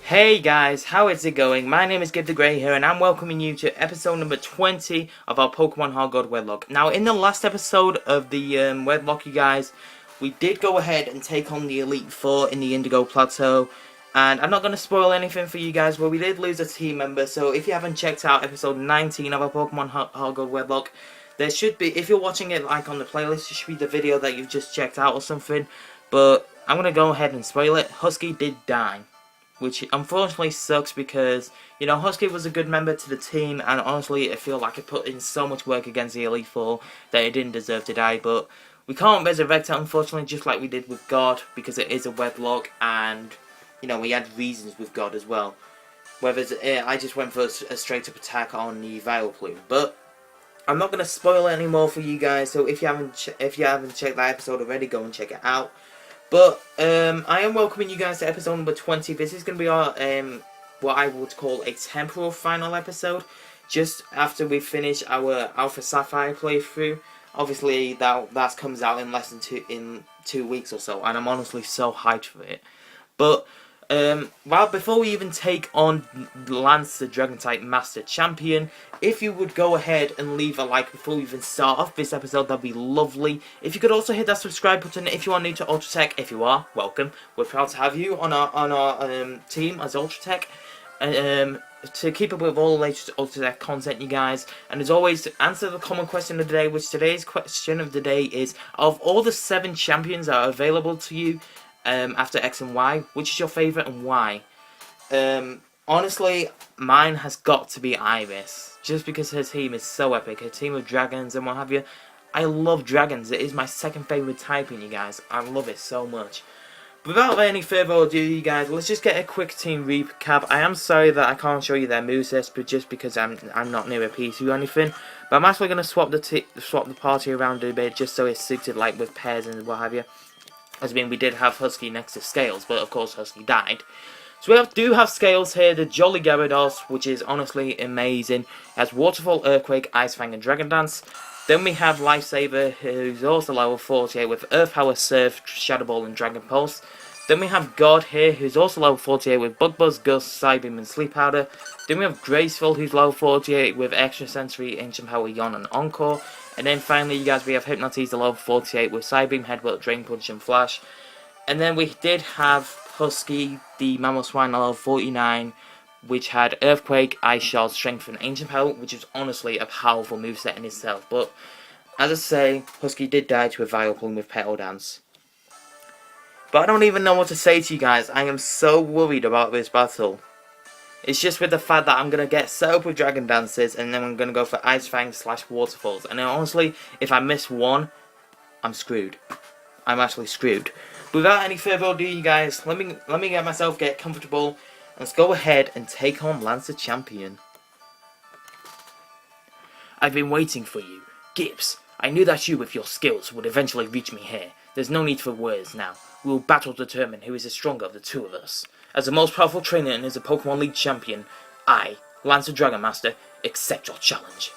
Hey guys, how is it going? My name is Gib The Great here, and I'm welcoming you to episode number 20 of our Pokémon HeartGold Wedlocke. Now, in the last episode of the Wedlocke, you guys, we did go ahead and take on the Elite Four in the Indigo Plateau. And I'm not going to spoil anything for you guys, but we did lose a team member. So if you haven't checked out episode 19 of our Pokémon HeartGold Wedlocke, there should be, if you're watching it like on the playlist, it should be the video that you've just checked out or something. But I'm going to go ahead and spoil it. Husky did die, which unfortunately sucks because, you know, Husky was a good member to the team, and honestly, I feel like it put in so much work against the Elite Four that it didn't deserve to die, but we can't resurrect it, unfortunately, just like we did with God, because it is a Wedlocke, and, you know, we had reasons with God as well. Whereas I just went for a straight-up attack on the Vileplume, but I'm not going to spoil it anymore for you guys, so if you haven't checked that episode already, go and check it out. But I am welcoming you guys to episode number 20. This is going to be our what I would call a temporal final episode, just after we finish our Alpha Sapphire playthrough. Obviously, that comes out in less than 2 weeks or so, and I'm honestly so hyped for it. But before we even take on Lance, the Dragon-type Master Champion, if you would go ahead and leave a like before we even start off this episode, that'd be lovely. If you could also hit that subscribe button if you are new to Ultratech. If you are, welcome. We're proud to have you on our team as Ultratech. To keep up with all the latest Ultratech content, you guys. And as always, to answer the common question of the day, which today's question of the day is, of all the 7 champions that are available to you, after X and Y, which is your favourite and why? Honestly, mine has got to be Iris, just because her team is so epic, her team of dragons and what have you. I love dragons, it is my second favourite typing, you guys. I love it so much. Without any further ado, you guys, let's just get a quick team recap. I am sorry that I can't show you their moveset, but just because I'm not near a PC or anything. But I'm actually going to swap the party around a bit, just so it's suited like with pairs and what have you. As I mean, we did have Husky next to Scales, but of course Husky died. So we do have Scales here, the Jolly Gyarados, which is honestly amazing. It has Waterfall, Earthquake, Ice Fang and Dragon Dance. Then we have LifeSaver, who's also level 48 with Earth Power, Surf, Shadow Ball and Dragon Pulse. Then we have God here, who's also level 48 with Bug Buzz, Gust, Psybeam and Sleep Powder. Then we have Graceful, who's level 48 with Extra Sensory, Ancient Power, Yawn and Encore. And then finally, you guys, we have Hypnotise, the level 48 with Psybeam, Headbutt, Drain Punch and Flash. And then we did have Husky, the Mamoswine, level 49, which had Earthquake, Ice Shard, Strength and Ancient Power, which is honestly a powerful moveset in itself. But, as I say, Husky did die to a Vileplume with Petal Dance. But I don't even know what to say to you guys. I am so worried about this battle. It's just with the fact that I'm going to get set up with Dragon Dances, and then I'm going to go for Ice Fang / Waterfalls. And then honestly, if I miss one, I'm screwed. I'm actually screwed. But without any further ado, you guys, let me get comfortable. Let's go ahead and take on Lance the Champion. I've been waiting for you. Gibbs, I knew that you with your skills would eventually reach me here. There's no need for words now. We will battle to determine who is the stronger of the two of us. As the most powerful trainer and as a Pokemon League champion, I, Lance the Dragon Master, accept your challenge.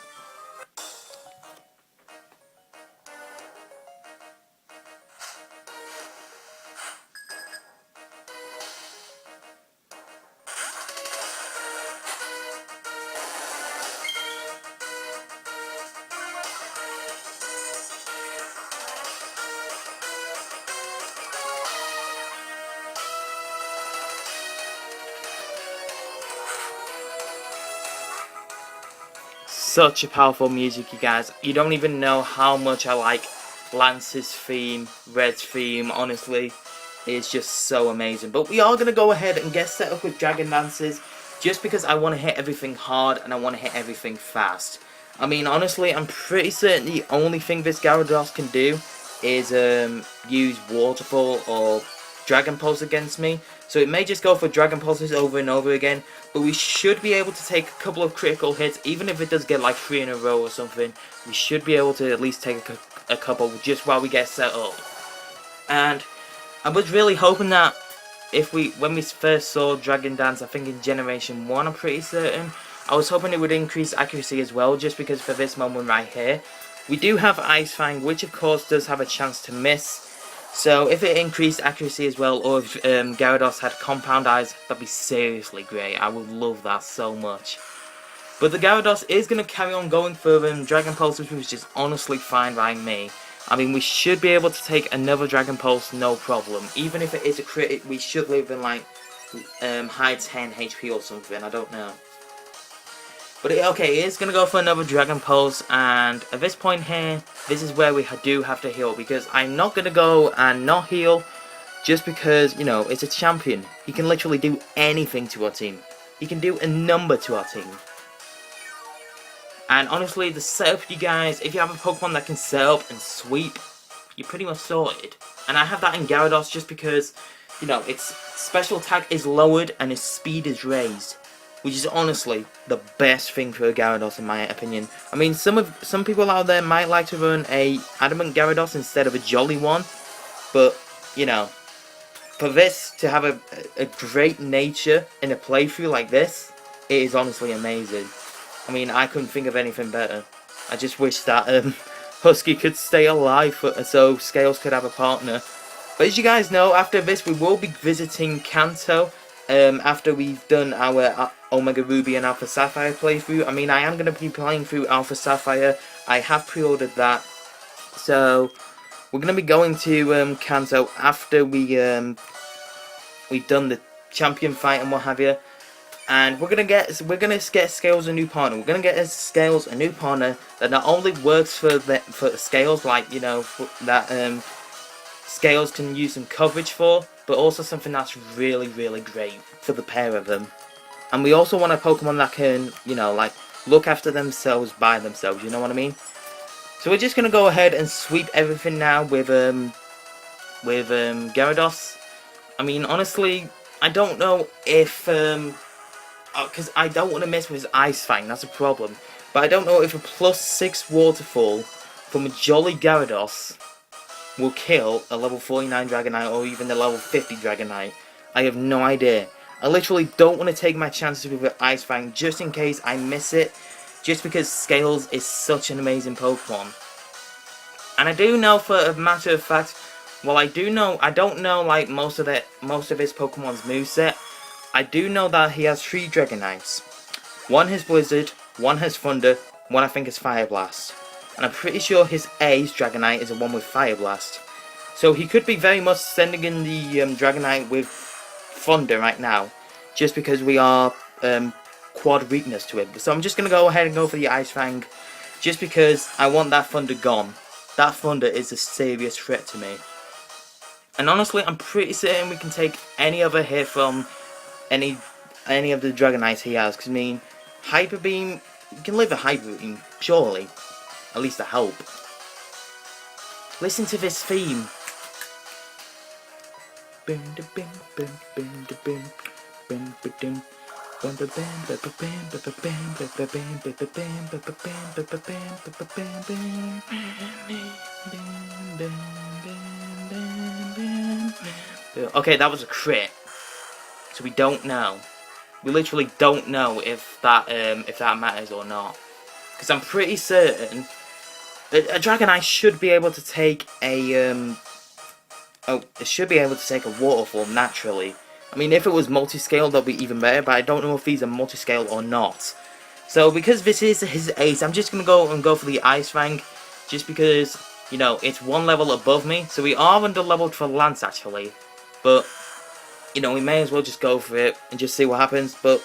Such a powerful music, you guys. You don't even know how much I like Lance's theme, Red's theme, honestly. It's just so amazing. But we are going to go ahead and get set up with Dragon Dances, just because I want to hit everything hard and I want to hit everything fast. I mean, honestly, I'm pretty certain the only thing this Gyarados can do is use Waterfall or Dragon Pulse against me. So it may just go for Dragon Pulses over and over again, but we should be able to take a couple of critical hits, even if it does get like 3 in a row or something. We should be able to at least take a couple just while we get set up. And I was really hoping that when we first saw Dragon Dance, I think in Generation 1, I'm pretty certain, I was hoping it would increase accuracy as well, just because for this moment right here, we do have Ice Fang, which of course does have a chance to miss. So if it increased accuracy as well, or if Gyarados had compound eyes, that'd be seriously great. I would love that so much. But the Gyarados is going to carry on going for Dragon Pulse, which is honestly fine by me. I mean, we should be able to take another Dragon Pulse, no problem. Even if it is a crit, we should live in like high 10 HP or something, I don't know. But okay, it is going to go for another Dragon Pulse, and at this point here, this is where we do have to heal, because I'm not going to go and not heal, just because, you know, it's a champion. He can literally do anything to our team. He can do a number to our team. And honestly, the setup, you guys, if you have a Pokemon that can set up and sweep, you're pretty much sorted. And I have that in Gyarados just because, you know, its special attack is lowered and its speed is raised, which is honestly the best thing for a Gyarados in my opinion. I mean, some people out there might like to run a Adamant Gyarados instead of a Jolly one, but, you know, for this to have a great nature in a playthrough like this, it is honestly amazing. I mean, I couldn't think of anything better. I just wish that Husky could stay alive so Scales could have a partner. But as you guys know, after this we will be visiting Kanto after we've done our Omega Ruby and Alpha Sapphire playthrough. I mean, I am going to be playing through Alpha Sapphire. I have pre-ordered that. So we're going to be going to Kanto after we've done the champion fight and what have you. And we're gonna get Scales a new partner. We're gonna get Scales a new partner that not only works for Scales, like, you know, that Scales can use some coverage for, but also something that's really, really great for the pair of them. And we also want a Pokemon that can, you know, like, look after themselves by themselves. You know what I mean? So we're just gonna go ahead and sweep everything now with Gyarados. I mean, honestly, I don't know if because I don't want to mess with his Ice Fang, that's a problem. But I don't know if a +6 Waterfall from a Jolly Gyarados will kill a level 49 Dragonite or even a level 50 Dragonite. I have no idea. I literally don't want to take my chances with an Ice Fang just in case I miss it, just because Scales is such an amazing Pokemon. And I do know, for a matter of fact, well, I don't know like most of his Pokemon's moveset. I do know that he has 3 Dragonites. One has Blizzard, one has Thunder, one I think is Fire Blast. And I'm pretty sure his Ace Dragonite is the one with Fire Blast. So he could be very much sending in the Dragonite with Thunder right now, just because we are quad weakness to it. So I'm just going to go ahead and go for the Ice Fang, just because I want that Thunder gone. That Thunder is a serious threat to me. And honestly, I'm pretty certain we can take any other hit from any of the Dragonites he has, because I mean, Hyper Beam, you can live a Hyper Beam, surely. At least I hope. Listen to this theme. Okay, that was a crit. So we don't know. We literally don't know if that matters or not. Because I'm pretty certain that a Dragonite should be able to take a it should be able to take a Waterfall naturally. I mean, if it was multi-scale, that'd be even better. But I don't know if these are multi-scale or not. So because this is his Ace, I'm just gonna go for the Ice Fang, just because, you know, it's one level above me. So we are under leveled for Lance actually, but, you know, we may as well just go for it and just see what happens. But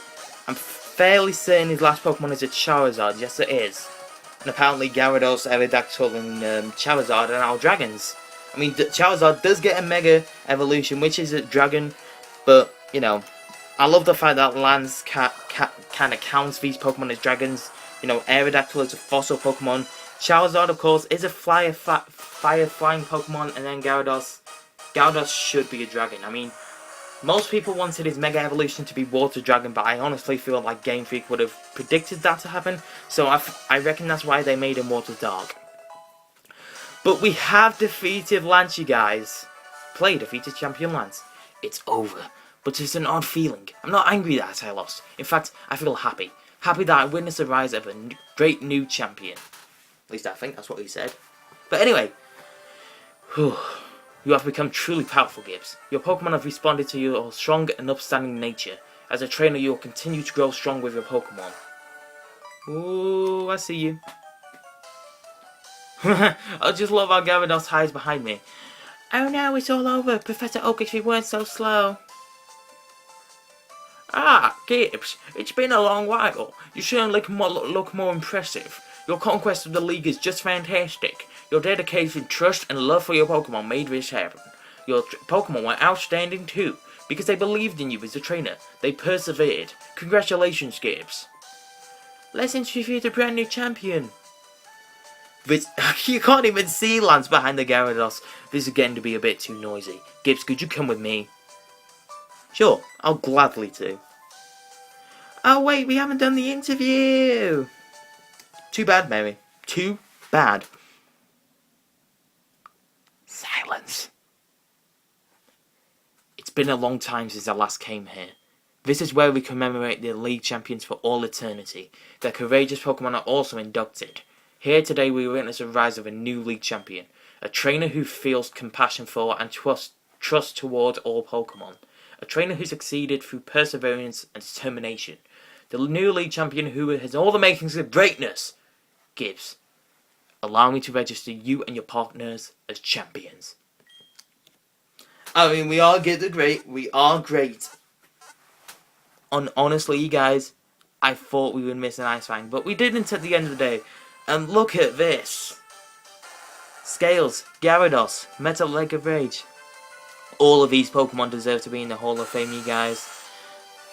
I'm fairly certain his last Pokemon is a Charizard. Yes, it is. And apparently Gyarados, Aerodactyl, and Charizard are now dragons. I mean, Charizard does get a Mega Evolution, which is a dragon. But, you know, I love the fact that Lance kind of counts these Pokemon as dragons. You know, Aerodactyl is a fossil Pokemon. Charizard, of course, is a fire-flying Pokemon. And then Gyarados should be a dragon. I mean, most people wanted his Mega Evolution to be Water Dragon, but I honestly feel like Game Freak would have predicted that to happen. So I reckon that's why they made him Water Dark. But we have defeated Lance, you guys. Play defeated Champion Lance. It's over. But it's an odd feeling. I'm not angry that I lost. In fact, I feel happy. Happy that I witnessed the rise of a great new champion. At least I think that's what he said. But anyway, You have become truly powerful, Gibbs. Your Pokemon have responded to your strong and upstanding nature. As a trainer, you will continue to grow strong with your Pokemon. Ooh, I see you. I just love how Gyarados hides behind me. Oh no, it's all over. Professor Oak, if you weren't so slow. Ah, Gibbs, it's been a long while. You shouldn't look more impressive. Your conquest of the league is just fantastic. Your dedication, trust, and love for your Pokemon made this happen. Your Pokemon were outstanding too, because they believed in you as a trainer. They persevered. Congratulations, Gibbs. Let's introduce the brand new champion. You can't even see Lance behind the Gyarados. This is getting to be a bit too noisy. Gibbs, could you come with me? Sure, I'll gladly do. Oh wait, we haven't done the interview! Too bad, Mary. Too bad. Silence. It's been a long time since I last came here. This is where we commemorate the League Champions for all eternity. Their courageous Pokemon are also inducted. Here today we witness the rise of a new League Champion. A trainer who feels compassion for and trust towards all Pokemon. A trainer who succeeded through perseverance and determination. The new League Champion who has all the makings of greatness. Gibbs, allow me to register you and your partners as champions. I mean, we are Gib the Great. We are great. Honestly, you guys, I thought we would miss an Ice Fang, but we didn't at the end of the day. And look at this. Scales, Gyarados, Metal Leg of Rage. All of these Pokemon deserve to be in the Hall of Fame, you guys.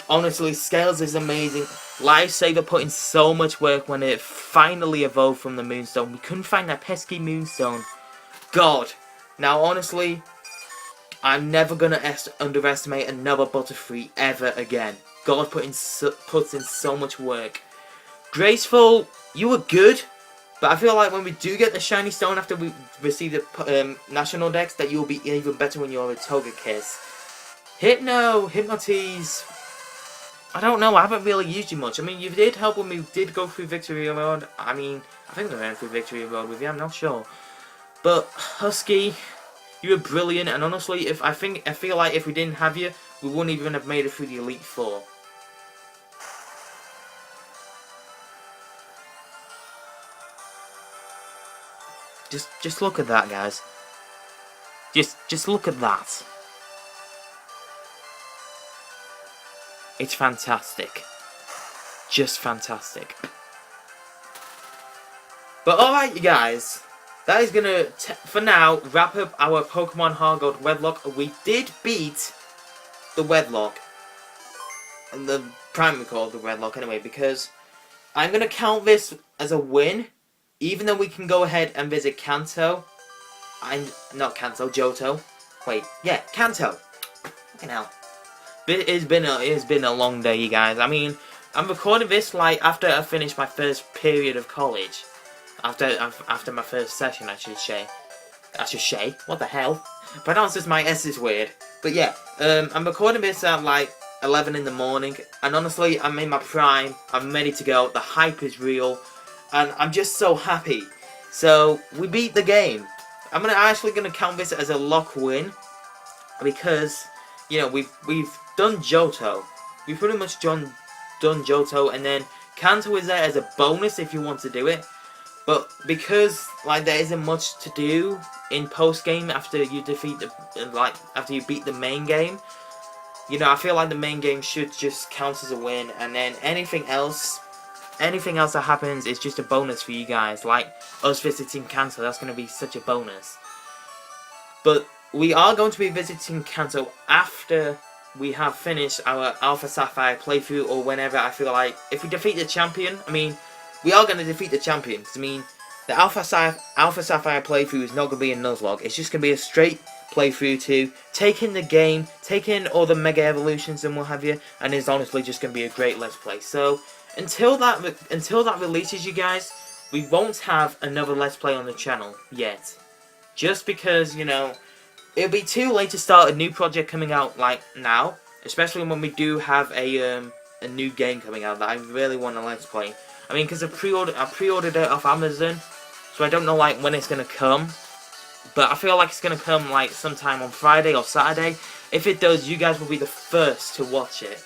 Honestly, Scales is amazing. LifeSaver put in so much work when it finally evolved from the Moonstone. We couldn't find that pesky Moonstone. God. Now, honestly, I'm never going to underestimate another Butterfree ever again. God puts in so much work. Graceful, you were good. But I feel like when we do get the Shiny Stone after we receive the National Dex, that you'll be even better when you're a Togetic. Hypno, Hypnotise. I don't know, I haven't really used you much. I mean, you did help when we did go through Victory Road. I mean, I think we went through Victory Road with you, I'm not sure. But, Husky, you were brilliant, and honestly, I feel like if we didn't have you, we wouldn't even have made it through the Elite Four. Just look at that, guys. Just look at that. It's fantastic. Just fantastic. But alright, you guys. That is gonna, for now, wrap up our Pokemon HeartGold Wedlocke. We did beat the Wedlocke. And the primary called the Wedlocke anyway, because I'm gonna count this as a win. Even though we can go ahead and visit Kanto. Not Kanto, Johto. Wait, yeah, Kanto. Fucking hell. It has been a long day, you guys. I mean, I'm recording this like after I finished my first period of college. After my first session, I should say. What the hell? Pronounces my S is weird. But yeah, I'm recording this at like 11 in the morning. And honestly, I'm in my prime. I'm ready to go. The hype is real. And I'm just so happy. So, we beat the game. I'm actually going to count this as a lock win. Because, you know, we've done Johto. We've pretty much done Johto. And then Kanto is there as a bonus if you want to do it. But because, like, there isn't much to do in post-game after you defeat after you beat the main game. You know, I feel like the main game should just count as a win. And then anything else that happens is just a bonus for you guys, like us visiting Kanto. That's going to be such a bonus. But we are going to be visiting Kanto after we have finished our Alpha Sapphire playthrough, or whenever I feel like. If we defeat the champion, I mean, we are going to defeat the champion, because I mean, the Alpha Sapphire playthrough is not going to be a Nuzlocke. It's just going to be a straight playthrough to take in the game, take in all the Mega Evolutions and what have you, and it's honestly just going to be a great Let's Play. So, until that releases, you guys, we won't have another Let's Play on the channel yet. Just because, you know, it'll be too late to start a new project coming out like now, especially when we do have a new game coming out that I really want to Let's Play. I mean, because I pre-ordered it off Amazon, so I don't know like when it's gonna come. but I feel like it's going to come like sometime on Friday or Saturday. If it does, you guys will be the first to watch it.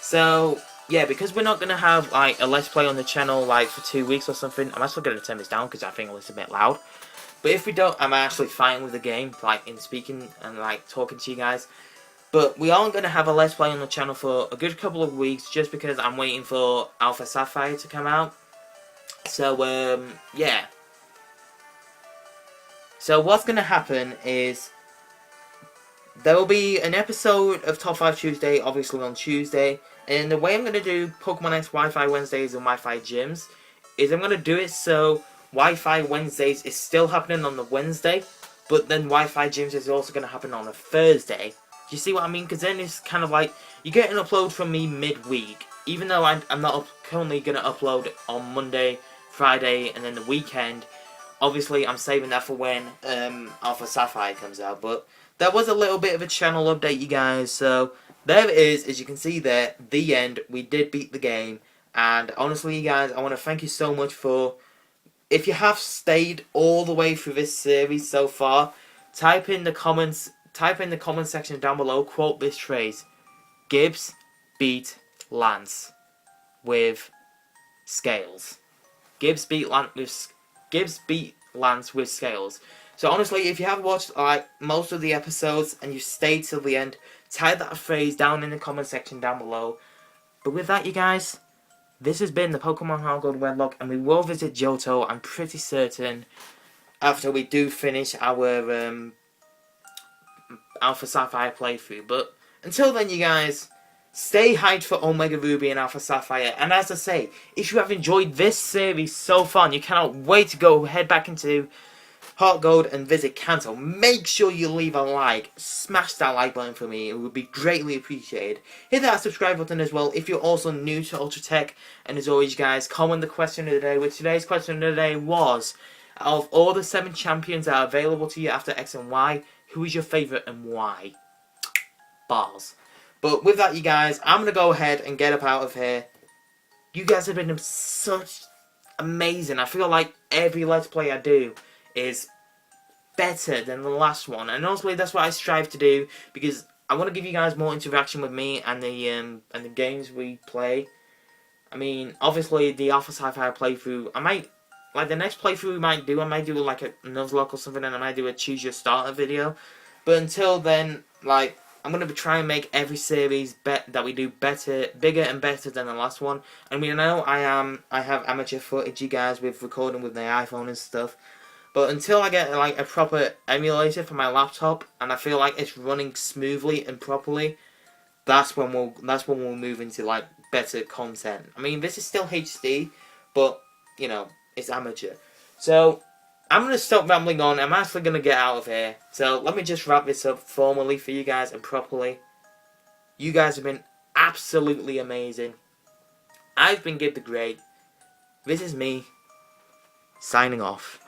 So yeah, because we're not going to have like a Let's Play on the channel like for 2 weeks or something, I'm actually going to turn this down because I think it's a bit loud. But if we don't, I'm actually fine with the game, like in speaking and like talking to you guys. But we aren't going to have a Let's Play on the channel for a good couple of weeks just because I'm waiting for Alpha Sapphire to come out. So, yeah. So what's going to happen is there will be an episode of Top 5 Tuesday, obviously on Tuesday. And the way I'm going to do Pokemon X Wi-Fi Wednesdays and Wi-Fi Gyms is I'm going to do it so Wi-Fi Wednesdays is still happening on the Wednesday, but then Wi-Fi Gyms is also going to happen on a Thursday. Do you see what I mean? Because then it's kind of like, you get an upload from me midweek, even though I'm not currently going to upload on Monday, Friday, and then the weekend. Obviously, I'm saving that for when Alpha Sapphire comes out, but that was a little bit of a channel update, you guys. So there it is, as you can see there, the end. We did beat the game, and honestly, you guys, I want to thank you so much for, if you have stayed all the way through this series so far, type in the comment section down below, quote this phrase: Gibbs beat Lance with scales. Gibbs beat Lance with scales. So honestly, if you have watched like most of the episodes and you stayed till the end, type that phrase down in the comment section down below. But with that, you guys, this has been the Pokemon HeartGold Wedlocke, and we will visit Johto, I'm pretty certain, after we do finish our Alpha Sapphire playthrough. But until then, you guys, stay hyped for Omega Ruby and Alpha Sapphire. And as I say, if you have enjoyed this series so far and you cannot wait to go head back into HeartGold and visit Kanto, make sure you leave a like. Smash that like button for me. It would be greatly appreciated. Hit that subscribe button as well if you're also new to Ultra Tech. And as always, guys, comment the question of the day, which today's question of the day was, out of all the 7 champions that are available to you after X and Y, who is your favourite and why? Bars. But with that, you guys, I'm going to go ahead and get up out of here. You guys have been such amazing. I feel like every Let's Play I do is better than the last one, and honestly that's what I strive to do, because I want to give you guys more interaction with me and the games we play. I mean, obviously the Alpha Sapphire playthrough, I might, like the next playthrough I might do like a Nuzlocke or something, and I might do a choose your starter video. But until then, like, I'm going to try and make every series that we do better, bigger and better than the last one. I mean, I know I have amateur footage, you guys, with recording with my iPhone and stuff. But until I get like a proper emulator for my laptop and I feel like it's running smoothly and properly, that's when we'll move into like better content. I mean, this is still HD, but you know, it's amateur. So I'm gonna stop rambling on. I'm actually gonna get out of here. So let me just wrap this up formally for you guys and properly. You guys have been absolutely amazing. I've been Gib the Great. This is me signing off.